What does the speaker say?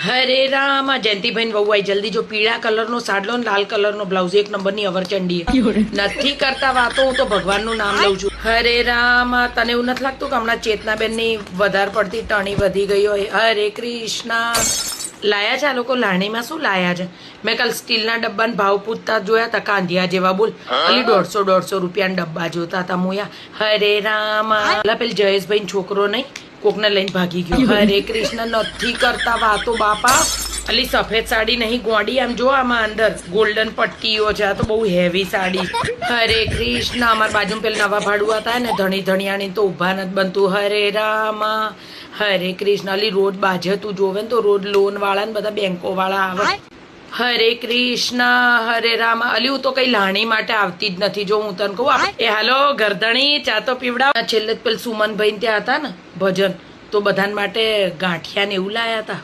હરે રામ જયંતિભાઈ વહુ આઈ જલ્દી જો પીળા કલરનો સાડલો ને લાલ કલરનો બ્લાઉઝ એક નંબરની અવરચંડી નથી કરતા વાતો હું તો ભગવાનનું નામ લઉં છું. હરે રામ તને એવું નથી લાગતું કે હમણાં ચેતનાબેન ની વધારે પડતી ટણી વધી ગઈ હોય? હરે કૃષ્ણ લાયા છે આ લોકો લાણીમાં શું લાયા છે? મેં કાલ સ્ટીલના ડબ્બાના ભાવ પૂછતા જોયા હતા કાંધિયા જેવા. બોલ ખાલી 150 રૂપિયાના ડબ્બા જોતા હતા મોયા. હરે રામ પેલી જયેશભાઈ છોકરો નહીં કોકને લઈને ભાગી ગયો. હરે કૃષ્ણ નથી કરતા વાતો બાપા. અલી સફેદ સાડી નહીં ગોડી આમ જો આમાં અંદર ગોલ્ડન પટ્ટીઓ છે. આ તો બહુ હેવી સાડી. હરે કૃષ્ણ અમાર બાજુ પેલા નવા ભાડુઆ હતા ને ધણી ધણિયાણી તો ઉભા નથી બનતું. હરે રામ હરે કૃષ્ણ અલી રોજ બાજે તું જોવે ને તો રોજ લોન વાળા ને બધા બેંકો વાળા આવે. હરે કૃષ્ણ હરે રામ અલી હું તો કઈ લાણી માટે આવતી જ નથી. જો હું તને કહું એ હાલો ગરદણી ચા તો પીવડાવ. છેલ્લે પેલ સુમનભાઈ ત્યાં હતા ને ભજન તો બધાને માટે ગાંઠિયા ને એવું લાયા હતા.